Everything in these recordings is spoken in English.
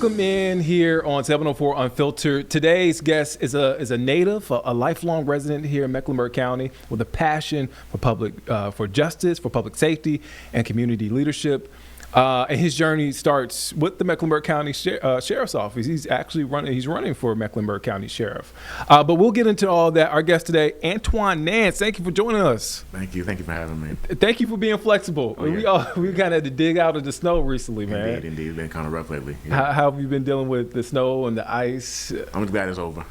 Welcome in here on 704 Unfiltered. Today's guest is a native, a lifelong resident here in Mecklenburg County with a passion for justice, for public safety, and community leadership. And his journey starts with the Mecklenburg County Sheriff's Office. He's running for Mecklenburg County Sheriff. But we'll get into all that. Our guest today, Antwain Nance. Thank you for joining us. Thank you for having me. Thank you for being flexible. Oh, yeah. We kind of had to dig out of the snow recently, man. Indeed. It's been kind of rough lately. Yeah. How have you been dealing with the snow and the ice? I'm just glad it's over.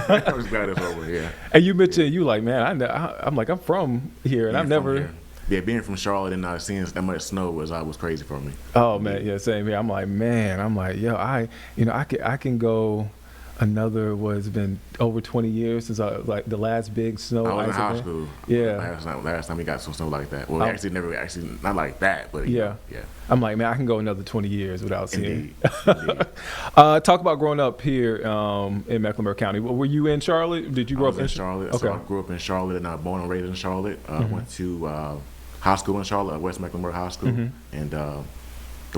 I'm just glad it's over, yeah. And you mentioned, you like, man, I'm from here, and I've never... Yeah, being from Charlotte and seeing that much snow was crazy for me. Oh man, yeah, same here. I'm like, yo, I can go another. It's been over 20 years since like the last big snow. I was in high school. Yeah, last time we got some snow like that. Well, actually not like that, but yeah. I'm like, man, I can go another 20 years without seeing. Indeed. Talk about growing up here in Mecklenburg County. Were you in Charlotte? Did you grow up in Charlotte? Okay. So I grew up in Charlotte and I was born and raised in Charlotte. Went to high school in Charlotte, West Mecklenburg High School, and the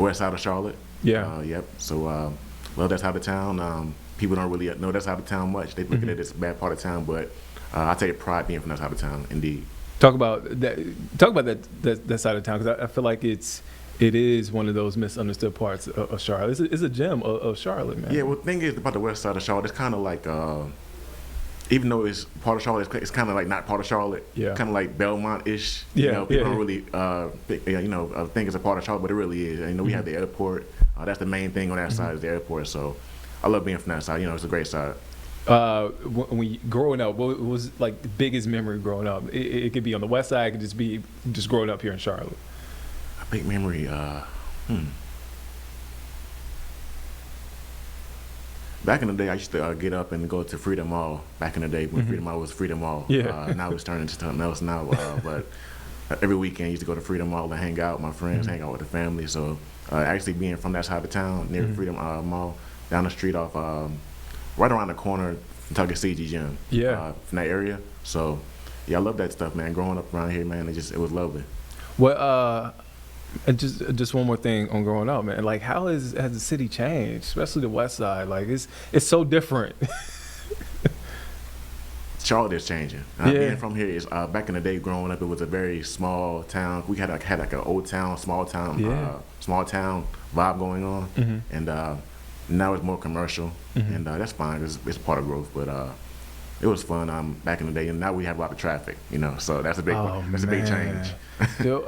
west side of Charlotte. Yeah. Yep. So love that side of town. People don't really know that side of town much. They look at it as a bad part of town, but I take pride being from that side of town. Indeed. Talk about that side of town, because I feel like it is one of those misunderstood parts of Charlotte. It's a gem of Charlotte, man. Yeah. Well, the thing is about the west side of Charlotte, it's kind of like. Even though it's part of Charlotte, it's kind of like not part of Charlotte. Yeah. Kind of like Belmont-ish. People don't really, think it's a part of Charlotte, but it really is. We have the airport. That's the main thing on that side is the airport. So I love being from that side. It's a great side. When growing up, what was like the biggest memory growing up? It could be on the west side. It could just be growing up here in Charlotte. A big memory. Back in the day, I used to get up and go to Freedom Mall. Back in the day, when Freedom Mall was Freedom Mall. Yeah. Now it's turned into something else now. But every weekend, I used to go to Freedom Mall and hang out with my friends, hang out with the family. So actually being from that side of town, near Freedom Mall, down the street off, right around the corner, Tuckasegee Gym. Yeah. From that area. So, yeah, I love that stuff, man. Growing up around here, man, it was lovely. Well, and just one more thing on growing up, man. Like, how has the city changed, especially the west side? Like, it's so different. Charlotte is changing. Being from here is back in the day, growing up, it was a very small town. We had like an old town, small town vibe going on, and now it's more commercial, and that's fine. It's part of growth, but. It was fun back in the day, and now we have a lot of traffic, so that's a big a big change.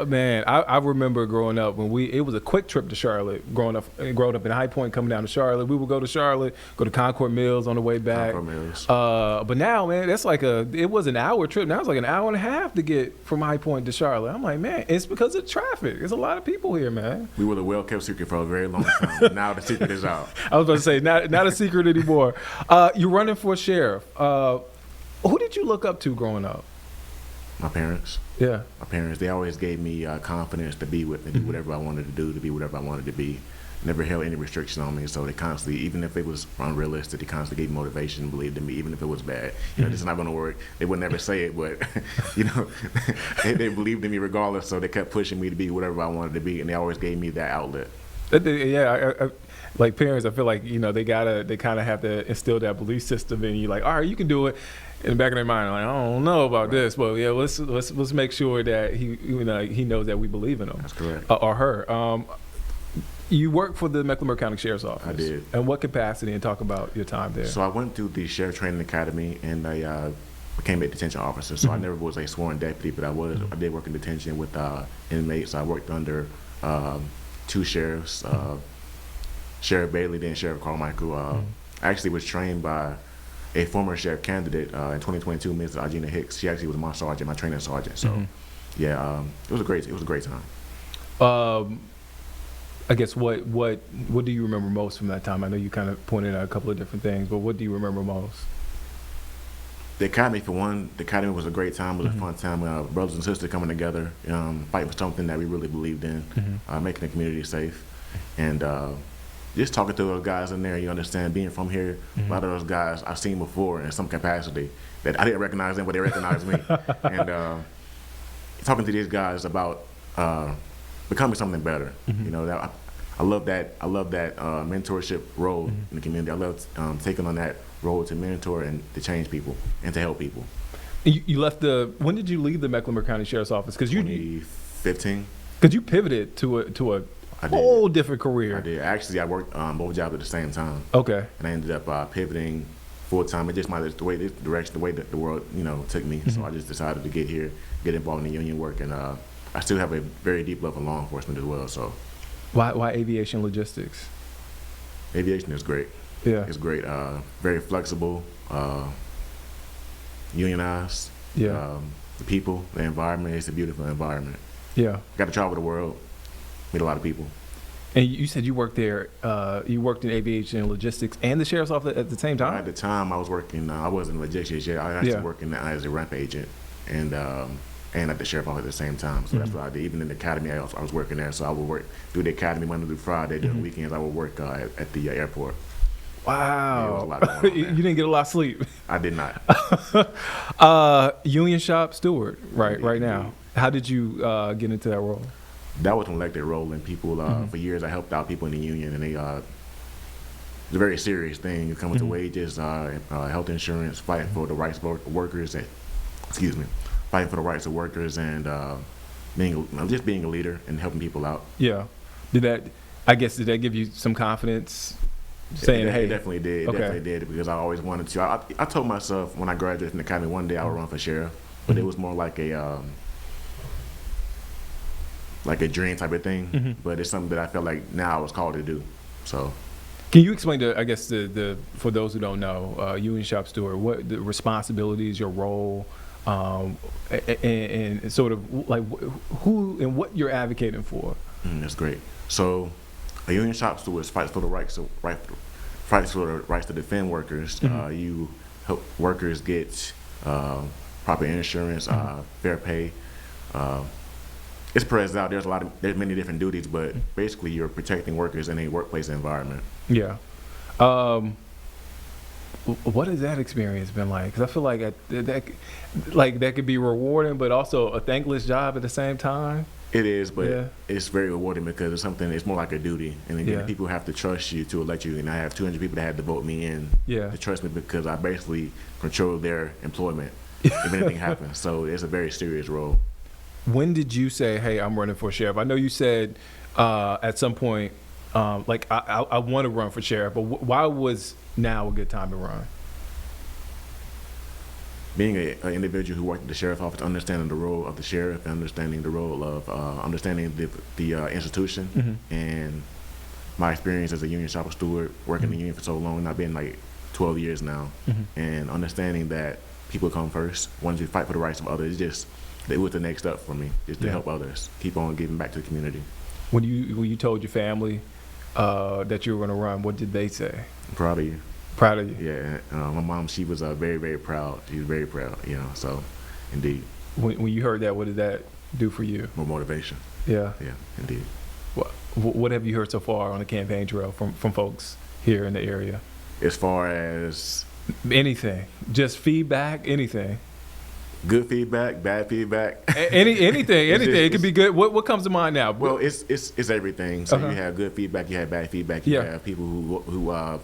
Man, I remember growing up it was a quick trip to Charlotte. Growing up in High Point, coming down to Charlotte, we would go to Charlotte, go to Concord Mills on the way back. Concord Mills. But now, man, that's it was an hour trip. Now it's like an hour and a half to get from High Point to Charlotte. I'm like, man, it's because of traffic. There's a lot of people here, man. We were the well-kept secret for a very long time. Now the secret is out. I was about to say, not a secret anymore. You're running for sheriff. Who did you look up to growing up? My parents. Yeah. My parents, they always gave me confidence to do whatever I wanted to do, to be whatever I wanted to be. Never held any restriction on me, so they constantly, even if it was unrealistic, they constantly gave me motivation, believed in me, even if it was bad. This is not going to work. They would never say it, but, they believed in me regardless, so they kept pushing me to be whatever I wanted to be, and they always gave me that outlet. Yeah, I like parents, I feel like, they kind of have to instill that belief system in you, like, all right, you can do it. In the back of their mind, like, I don't know about this, but yeah, let's make sure that he knows that we believe in him. That's correct. Or her. You work for the Mecklenburg County Sheriff's Office. I did. And what capacity? And talk about your time there. So I went through the Sheriff Training Academy, and I became a detention officer. So I never was a sworn deputy, but I did work in detention with inmates. I worked under two sheriffs, Sheriff Bailey, then Sheriff Carmichael. I actually was trained by a former sheriff candidate in 2022, Ms. Agina Hicks. She actually was my sergeant, my training sergeant. So, it was a great time. I guess what do you remember most from that time? I know you kind of pointed out a couple of different things, but what do you remember most? The academy, for one, was a great time. It was a fun time. Brothers and sisters coming together, fighting for something that we really believed in, making the community safe, and just talking to those guys in there. You understand, being from here, a lot of those guys I've seen before in some capacity that I didn't recognize them, but they recognized me. And talking to these guys about becoming something better. I love that mentorship role in the community. I love taking on that role to mentor and to change people and to help people. You left when did you leave the Mecklenburg County Sheriff's Office? 2015. Because you pivoted to a whole different career. I did. Actually, I worked both jobs at the same time. Okay. And I ended up pivoting full time. It just the way that the world took me. So I just decided to get here, get involved in the union work, and I still have a very deep love for law enforcement as well. So. Why aviation logistics? Aviation is great. Yeah. It's great. Very flexible. Unionized. Yeah. The people, the environment. It's a beautiful environment. Yeah. Got to travel the world, meet a lot of people. And you said you worked there. You worked in aviation and logistics and the sheriff's office at the same time. At the time, I was working. I wasn't in logistics yet. I was actually working as a ramp agent and at the sheriff's office at the same time. So that's what I did. Even in the academy, I was working there. So I would work through the academy Monday through Friday. During the weekends, I would work at the airport. Wow. Yeah, it was a lot going on, you didn't get a lot of sleep. I did not. Union shop steward, right Indeed. now. How did you get into that role? That was an elected role, and people, for years, I helped out people in the union, and it's a very serious thing. It comes to wages, health insurance, fighting for the rights of workers, fighting for the rights of workers, and being a leader and helping people out. Yeah. Did that give you some confidence? Saying, hey, it definitely did. Okay. Definitely did, because I always wanted to. I told myself when I graduated from the academy one day I would run for sheriff, but it was more like a dream type of thing. But it's something that I felt like now I was called to do. So, can you explain to, I guess, the for those who don't know, union shop steward, what the responsibilities, your role, and sort of like who and what you're advocating for? That's great. So, a union shop steward fights for the rights to defend workers. You help workers get proper insurance, fair pay. It's spreads out. There's many different duties, but basically you're protecting workers in a workplace environment. Yeah. What has that experience been like? Because I feel like that could be rewarding, but also a thankless job at the same time. It is, but it's very rewarding because it's more like a duty. And again, people have to trust you to elect you. And I have 200 people that had to vote me in to trust me because I basically control their employment if anything happens. So it's a very serious role. When did you say, hey, I'm running for sheriff? I know you said at some point, I want to run for sheriff, but why was now a good time to run? Being an individual who worked at the sheriff's office, understanding the role of the sheriff, and understanding the role of understanding the institution, and my experience as a union shop steward, working in the union for so long, I've been like 12 years now, and understanding that people come first, wanting to fight for the rights of others, it was the next step for me, just to help others, keep on giving back to the community. When you told your family that you were going to run, what did they say? I'm proud of you. Proud of you? Yeah, my mom, she was very, very proud. She was very proud, so indeed. When you heard that, what did that do for you? More motivation. Yeah? Yeah, indeed. What have you heard so far on the campaign trail from folks here in the area? As far as? Anything. Just feedback, anything. Good feedback, bad feedback. Anything. It could be good. What comes to mind now? Well, it's everything. So you have good feedback, you have bad feedback. You have people who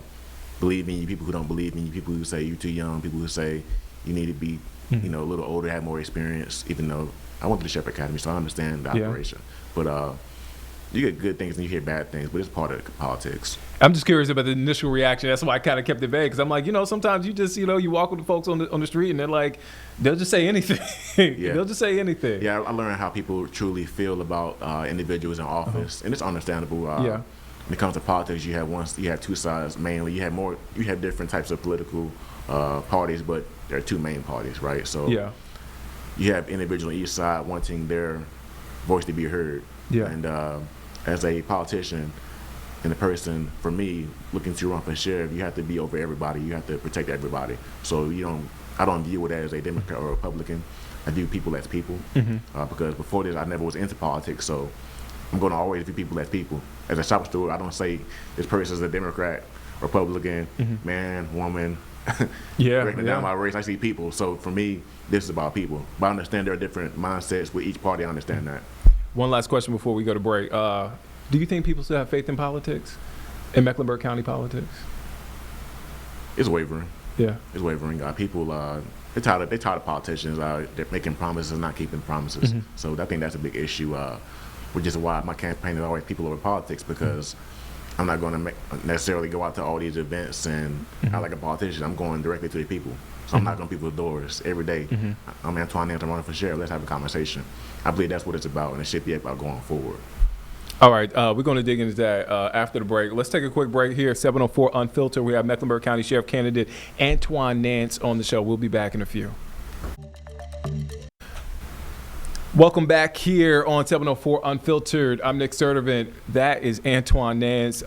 believe in you, people who don't believe in you, people who say you're too young, people who say you need to be a little older, have more experience. Even though I went to the Sheriff Academy, so I understand the operation. But you get good things and you hear bad things, but it's part of politics. I'm just curious about the initial reaction. That's why I kind of kept it vague, because I'm like, sometimes you just, you walk with the folks on the street and they're like, they'll just say anything. They'll just say anything. Yeah, I learned how people truly feel about individuals in office, and it's understandable. When it comes to politics, you have two sides mainly. You have different types of political parties, but there are two main parties, right? So you have individuals on each side wanting their voice to be heard. Yeah. And as a politician and a person, for me, looking to run for sheriff, you have to be over everybody. You have to protect everybody. So I don't view it as a Democrat or a Republican. I view people as people. Because before this, I never was into politics. So I'm going to always view people as people. As a shop steward, I don't say this person is a Democrat, Republican, man, woman, breaking down my race. I see people. So for me, this is about people. But I understand there are different mindsets with each party. I understand that. One last question before we go to break. Do you think people still have faith in politics, in Mecklenburg County politics? It's wavering. Yeah. It's wavering. People, they're tired of politicians. They're making promises and not keeping promises. So I think that's a big issue, which is why my campaign is always people over politics, because I'm not going to necessarily go out to all these events and act like a politician. I'm going directly to the people. So I'm knocking on people's doors every day. I'm Antwain Nance, I'm running for sheriff. Let's have a conversation. I believe that's what it's about, and it should be about going forward. All right, we're going to dig into that after the break. Let's take a quick break here. 704 Unfiltered. We have Mecklenburg County Sheriff candidate Antwain Nance on the show. We'll be back in a few. Welcome back here on 704 Unfiltered. I'm Nick Sturdivant. That is Antwain Nance,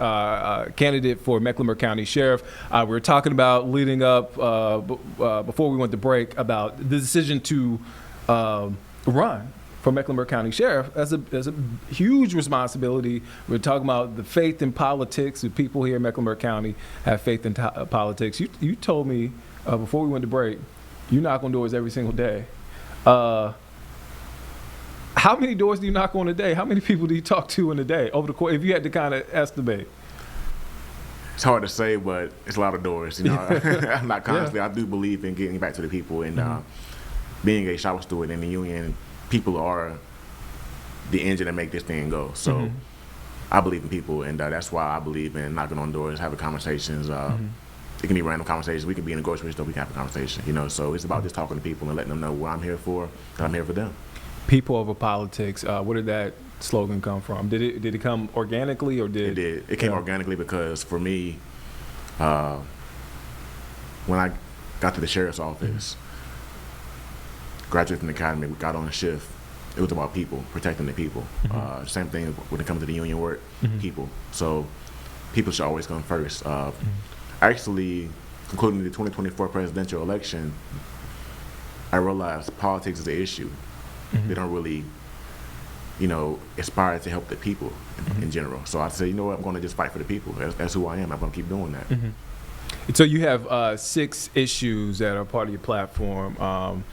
candidate for Mecklenburg County Sheriff. We were talking about leading up before we went to break about the decision to run for Mecklenburg County Sheriff. That's a huge responsibility. We're talking about the faith in politics. The people here in Mecklenburg County have faith in politics. You told me before we went to break, you knock on doors every single day. How many doors do you knock on a day? How many people do you talk to in a day over the course, if you had to kind of estimate? It's hard to say, but it's a lot of doors. You know, I'm not constantly. I do believe in getting back to the people, and being a shop steward in the union, people are the engine that make this thing go. So I believe in people, and that's why I believe in knocking on doors, having conversations. It can be random conversations. We can be in a grocery store. We can have a conversation. You know, so it's about just talking to people and letting them know what I'm here for. That I'm here for them. People over politics. Where did that slogan come from? Did it come organically, or did it did? It came organically because for me, when I got to the sheriff's office, graduated from the academy, we got on a shift. It was about people, protecting the people. Same thing when it comes to the union work, people. So people should always come first. Actually, concluding the 2024 presidential election, I realized politics is the issue. They don't really, aspire to help the people in general. So I said, you know what, I'm going to just fight for the people. That's who I am. I'm going to keep doing that. So you have 6 issues that are part of your platform.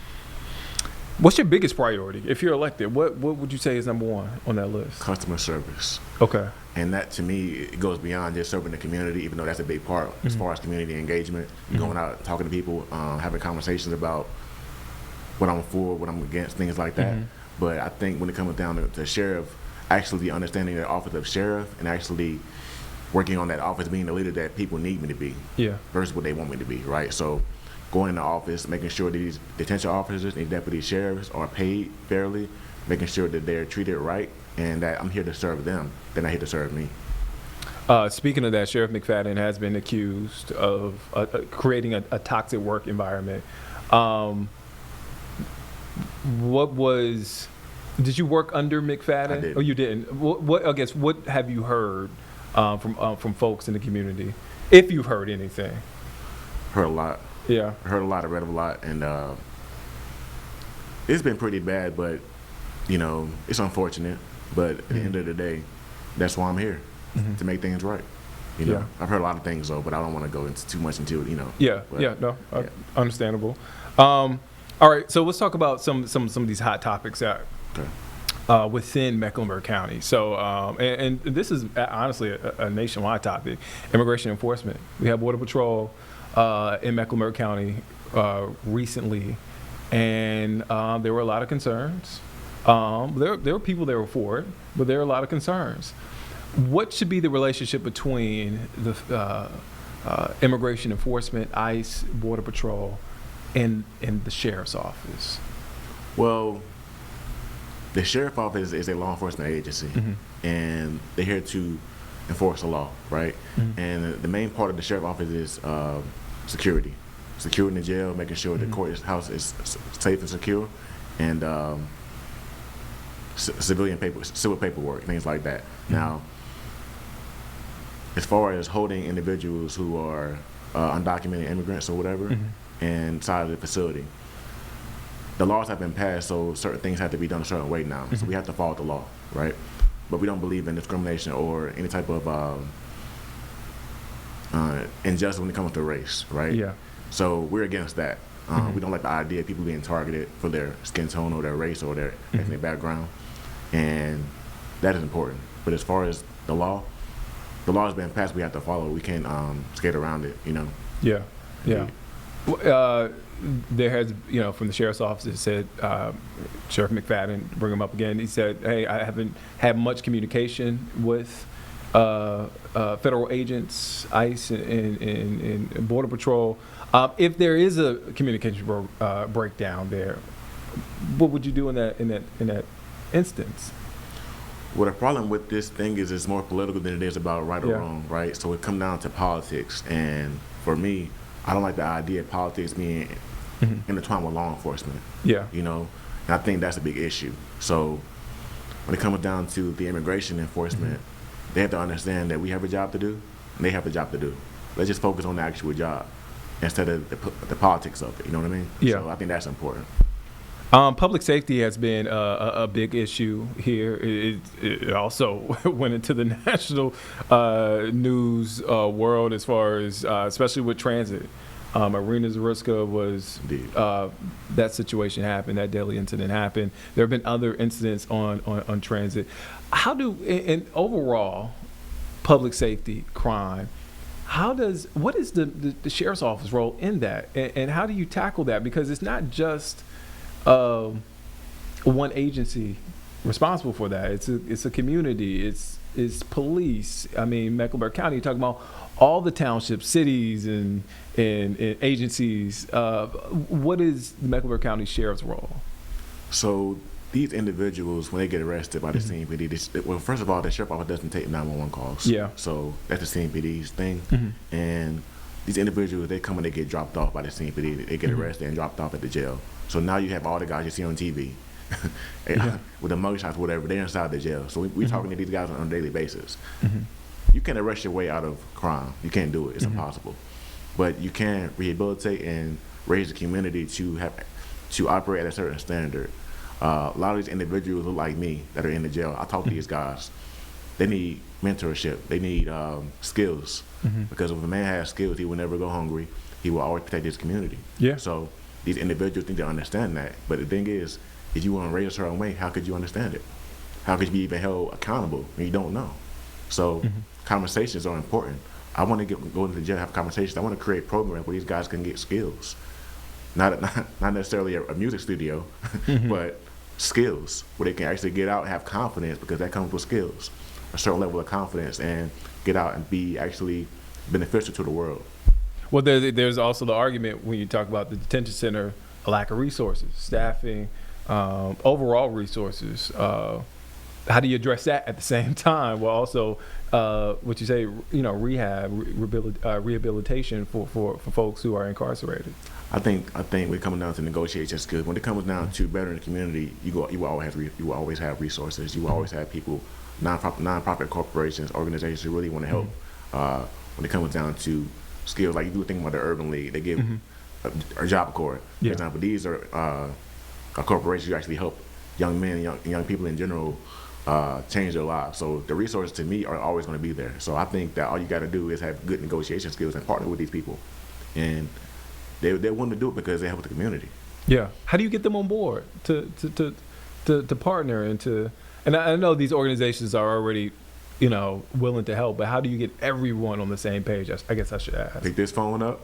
What's your biggest priority? If you're elected, what would you say is number 1 on that list? Customer service. Okay. And that, to me, it goes beyond just serving the community, even though that's a big part as far as community engagement, going out, talking to people, having conversations about what I'm for, what I'm against, things like that. But I think when it comes down to sheriff, actually understanding the office of sheriff and actually working on that office, being the leader that people need me to be versus what they want me to be, right? So going in the office, making sure these detention officers and deputy sheriffs are paid fairly, making sure that they're treated right, and that I'm here to serve them, they're not here to serve me. Speaking of that, Sheriff McFadden has been accused of creating a toxic work environment. Did you work under McFadden? I did. Oh, you didn't. What have you heard from folks in the community, if you've heard anything? Heard a lot. Yeah. Heard a lot, read a lot, and it's been pretty bad, but it's unfortunate. But at the end of the day, that's why I'm here, to make things right. I've heard a lot of things though, but I don't want to go into too much into it. Understandable. All right, so let's talk about some of these hot topics that within Mecklenburg County. So, and this is honestly a nationwide topic: immigration enforcement. We have Border Patrol in Mecklenburg County recently, and there were a lot of concerns. There were people that were for it, but there are a lot of concerns. What should be the relationship between the immigration enforcement, ICE, Border Patrol, and the sheriff's office? Well, the sheriff's office is a law enforcement agency, and they're here to enforce the law, right? And the main part of the sheriff's office is security in the jail, making sure the courthouse is safe and secure, and civil paperwork, things like that. Now, as far as holding individuals who are undocumented immigrants or whatever, inside of the facility, the laws have been passed, so certain things have to be done a certain way now. So we have to follow the law, right? But we don't believe in discrimination or any type of injustice when it comes to race, right? Yeah. So we're against that. We don't like the idea of people being targeted for their skin tone or their race or their ethnic background, and that is important. But as far as the law has been passed. We have to follow. We can't skate around it. Yeah. There has, from the sheriff's office, it said, Sheriff McFadden, bring him up again. He said, "Hey, I haven't had much communication with federal agents, ICE, and Border Patrol. If there is a communication breakdown there, what would you do in that instance?" Well, the problem with this thing is it's more political than it is about right or wrong, right? So it comes down to politics, and for me, I don't like the idea of politics being intertwined with law enforcement. Yeah. And I think that's a big issue. So when it comes down to the immigration enforcement, they have to understand that we have a job to do, and they have a job to do. Let's just focus on the actual job instead of the politics of it. You know what I mean? Yeah. So I think that's important. Public safety has been a big issue here. It also went into the national news world as far as, especially with transit. Irina Zariska was, that situation happened, that deadly incident happened. There have been other incidents on transit. In overall public safety crime, what is the sheriff's office role in that? And how do you tackle that? Because it's not just one agency responsible for that. It's a community. It's police. I mean, Mecklenburg County. You're talking about all the townships, cities, and agencies. What is the Mecklenburg County Sheriff's role? So these individuals, when they get arrested by the CMPD, well, first of all, the sheriff's office doesn't take 911 calls. Yeah. So that's the CMPD's thing, and these individuals, they come and they get dropped off by the CMPD. They get arrested and dropped off at the jail. So now you have all the guys you see on TV with the mugshots, whatever. They're inside the jail. So we're talking to these guys on a daily basis. You can't arrest your way out of crime. You can't do it. It's impossible. But you can rehabilitate and raise the community to operate at a certain standard. A lot of these individuals look like me that are in the jail. I talk to these guys. They need mentorship. They need skills. Because if a man has skills, he will never go hungry. He will always protect his community. Yeah. So these individuals think they understand that. But the thing is, if you want to raise a certain way, how could you understand it? How could you be even held accountable when you don't know? So conversations are important. I want to go into the jail, have conversations. I want to create programs where these guys can get skills. Not necessarily a music studio, but skills where they can actually get out and have confidence, because that comes with skills, a certain level of confidence, and get out and be actually beneficial to the world. Well, there's also the argument when you talk about the detention center, a lack of resources, staffing, overall resources. How do you address that at the same time? Well, also, what you say, rehabilitation for folks who are incarcerated. I think we're coming down to negotiation skills. When it comes down to bettering the community, you will always have resources. You will always have people, nonprofit corporations, organizations who really want to help. When it comes down to skills, like you do think about the Urban League, they give a Job Corps, for example. These are a corporation who actually help young men and young people in general change their lives. So the resources to me are always going to be there. So I think that all you got to do is have good negotiation skills and partner with these people, and they want to do it because they help the community. Yeah. How do you get them on board to partner and I know these organizations are already willing to help, but how do you get everyone on the same page? I guess I should ask. Pick this phone up,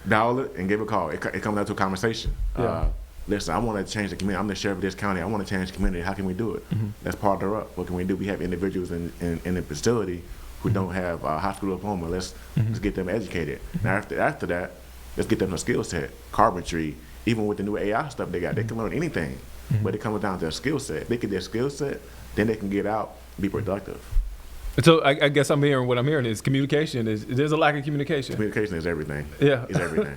dial it, and give a call. It comes down to a conversation. Yeah. Listen, I want to change the community. I'm the sheriff of this county. I want to change the community. How can we do it? Let's partner up. What can we do? We have individuals in the facility who don't have a high school diploma. Let's get them educated. Now after that, let's get them a skill set, carpentry. Even with the new AI stuff they got, they can learn anything. But it comes down to a skill set. If they get their skill set, then they can get out and be productive. So I guess what I'm hearing is communication. There's a lack of communication. Communication is everything. Yeah. It's everything.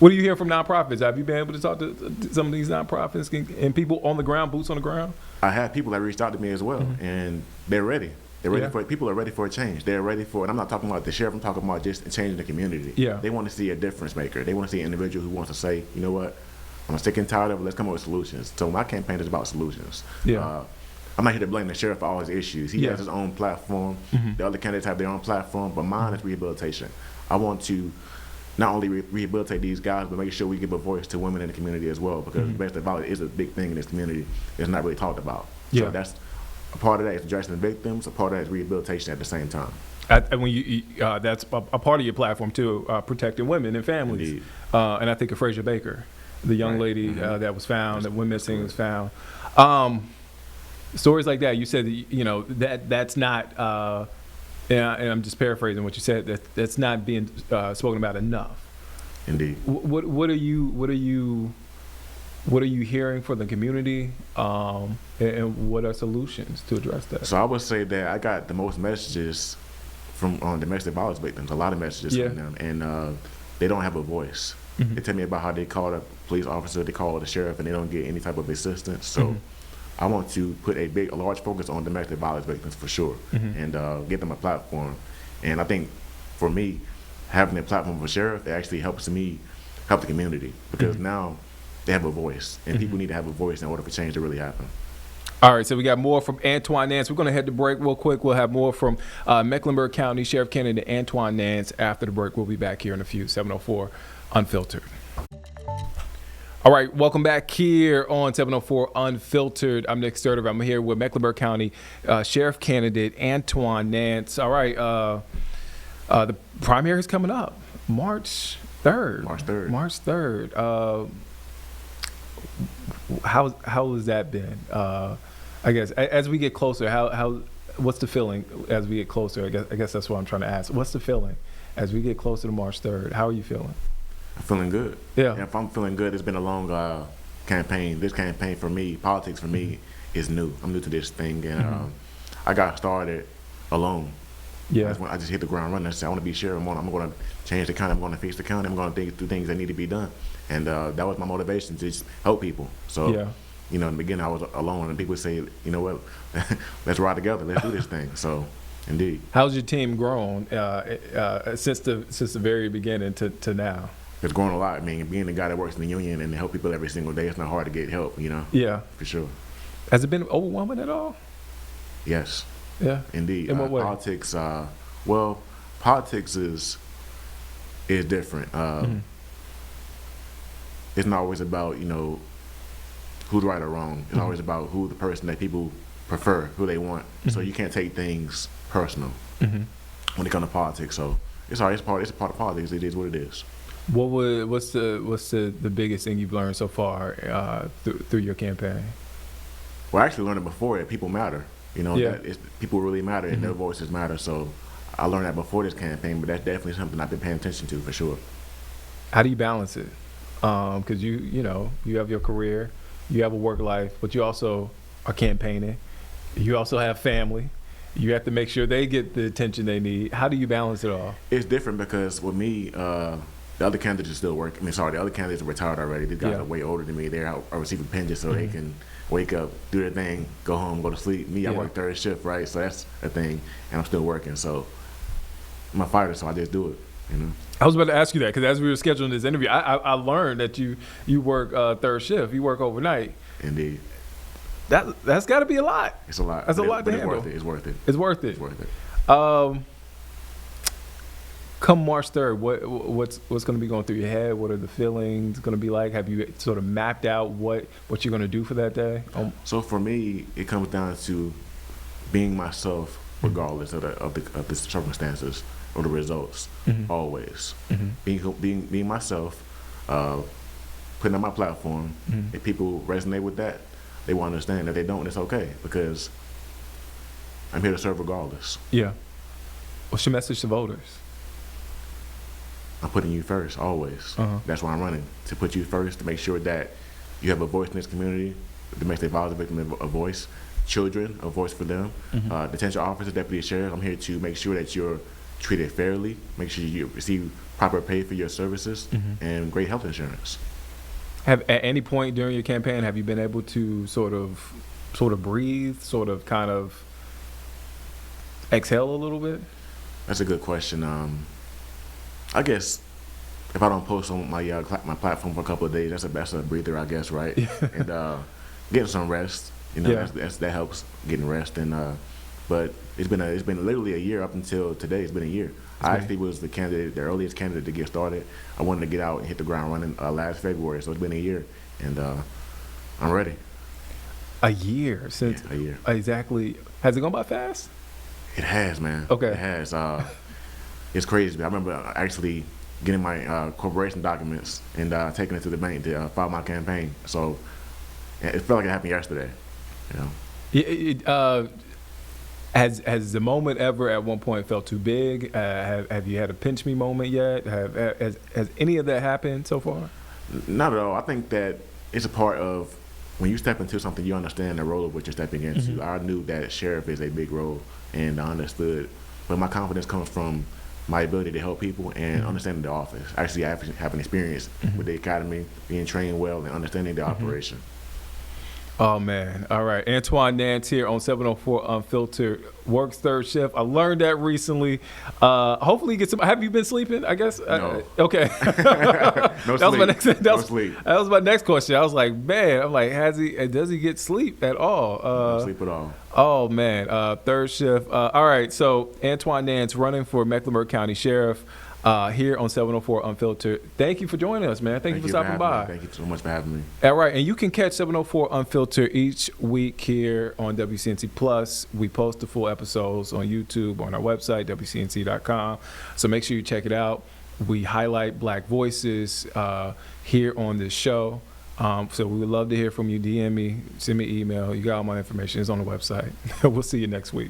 What do you hear from nonprofits? Have you been able to talk to some of these nonprofits and people on the ground, boots on the ground? I have people that reached out to me as well, and they're ready. They're ready for it. People are ready for a change. They're ready for it. I'm not talking about the sheriff. I'm talking about just changing the community. Yeah. They want to see a difference maker. They want to see an individual who wants to say, you know what, I'm sick and tired of it. Let's come up with solutions. So my campaign is about solutions. Yeah. I'm not here to blame the sheriff for all his issues. He has his own platform. The other candidates have their own platform, but mine is rehabilitation. I want to not only rehabilitate these guys, but make sure we give a voice to women in the community as well, because domestic violence is a big thing in this community. It's not really talked about. So that's A part of that is addressing the victims. A part of that is rehabilitation at the same time. And when that's a part of your platform too, protecting women and families. And I think of Frazier Baker, the young lady that was found, that went missing, was found. Stories like that. You said that's not. And I'm just paraphrasing what you said. That's not being spoken about enough. Indeed. What are you hearing from the community, and what are solutions to address that? So I would say that I got the most messages from domestic violence victims, a lot of messages from them, and they don't have a voice. They tell me about how they call a police officer, they call the sheriff, and they don't get any type of assistance. So I want to put a large focus on domestic violence victims for sure, and get them a platform. And I think for me, having a platform for sheriff, it actually helps me help the community, because now they have a voice, and people need to have a voice in order for change to really happen. All right, so we got more from Antwain Nance. We're going to head to break real quick. We'll have more from Mecklenburg County Sheriff Candidate Antwain Nance after the break. We'll be back here in a few. 704 Unfiltered. All right, welcome back here on 704 Unfiltered. I'm Nick Sturdivant. I'm here with Mecklenburg County Sheriff Candidate Antwain Nance. All right, the primary is coming up, March 3rd. March 3rd. How has that been? I guess as we get closer, what's the feeling as we get closer? I guess that's what I'm trying to ask. What's the feeling as we get closer to March 3rd? How are you feeling? I'm feeling good. Yeah. And if I'm feeling good, it's been a long campaign. This campaign for me, politics for me, is new. I'm new to this thing, and I got started alone. Yeah. I just hit the ground running. I said, I want to be sheriff. I'm going to change the county. I'm going to fix the county. I'm going to do things that need to be done. And that was my motivation, to just help people. So, in the beginning, I was alone, and people say, you know what, let's ride together. Let's do this thing. So, indeed. How's your team grown since the very beginning to now? It's grown a lot. I mean, being the guy that works in the union and help people every single day, it's not hard to get help, Yeah. For sure. Has it been overwhelming at all? Yes. Yeah. Indeed. In what way? Politics, politics is different. It's not always about, who's right or wrong. It's always about who the person that people prefer, who they want. So you can't take things personal when it comes to politics. So it's all right. It's a part of politics. It is what it is. What's the biggest thing you've learned so far through your campaign? Well, I actually learned it before that people matter. That people really matter and their voices matter. So I learned that before this campaign, but that's definitely something I've been paying attention to for sure. How do you balance it? Because you have your career, you have a work life, but you also are campaigning. You also have family. You have to make sure they get the attention they need. How do you balance it all? It's different because with me, the other candidates are still working. The other candidates are retired already. These guys are way older than me. They're out receiving pensions so they can wake up, do their thing, go home, go to sleep. Me, I work third shift, right? So that's a thing, and I'm still working. So I'm a fighter, so I just do it. I was about to ask you that because as we were scheduling this interview, I learned that you work third shift. You work overnight. Indeed. That's got to be a lot. It's a lot. That's a lot to handle. It's worth it. It's worth it. It's worth it. Come March 3rd, what's going to be going through your head? What are the feelings going to be like? Have you sort of mapped out what you're going to do for that day? So for me, it comes down to being myself, regardless of the circumstances or the results. Always being myself, putting on my platform. If people resonate with that, they will understand. If they don't, it's okay, because I'm here to serve regardless. Yeah. What's your message to voters? I'm putting you first, always. That's why I'm running, to put you first, to make sure that you have a voice in this community, domestic violence victim a voice, children, a voice for them, detention officers, deputy sheriff. I'm here to make sure that you're treated fairly, make sure you receive proper pay for your services, and great health insurance. At any point during your campaign, have you been able to sort of breathe, kind of exhale a little bit? That's a good question. I guess if I don't post on my my platform for a couple of days, that's a breather, I guess, right? And getting some rest, that helps, getting rest. And but it's been literally a year up until today. It's been a year. I actually was the earliest candidate to get started. I wanted to get out and hit the ground running last February, so it's been a year, and I'm ready. A year since. Yeah, a year. Exactly. Has it gone by fast? It has, man. Okay. It has. It's crazy. I remember actually getting my corporation documents and taking it to the bank to file my campaign. So it felt like it happened yesterday. You know. Has the moment ever at one point felt too big? Have you had a pinch me moment yet? Has any of that happened so far? Not at all. I think that it's a part of when you step into something, you understand the role of what you're stepping into. Mm-hmm. I knew that sheriff is a big role, and I understood. But my confidence comes from my ability to help people and Mm-hmm. understanding the office. Actually, I have an experience Mm-hmm. with the academy, being trained well, and understanding the operation. Oh, man. All right. Antwain Nance here on 704 Unfiltered. Works third shift. I learned that recently. Hopefully you get some. Have you been sleeping, I guess? No. Okay. No That was sleep. my next, No sleep. that was my next question. I was like, man, does he get sleep at all? No sleep at all. Oh, man. Third shift. All right. So Antwain Nance running for Mecklenburg County Sheriff here on 704 Unfiltered. Thank you for joining us, man. Thank you for stopping by. Thank you so much for having me. All right, and you can catch 704 Unfiltered each week here on WCNC Plus. We post the full episodes on YouTube, on our website, WCNC.com. So make sure you check it out. We highlight Black voices here on this show. So we would love to hear from you. DM me, send me an email. You got all my information. It's on the website. We'll see you next week.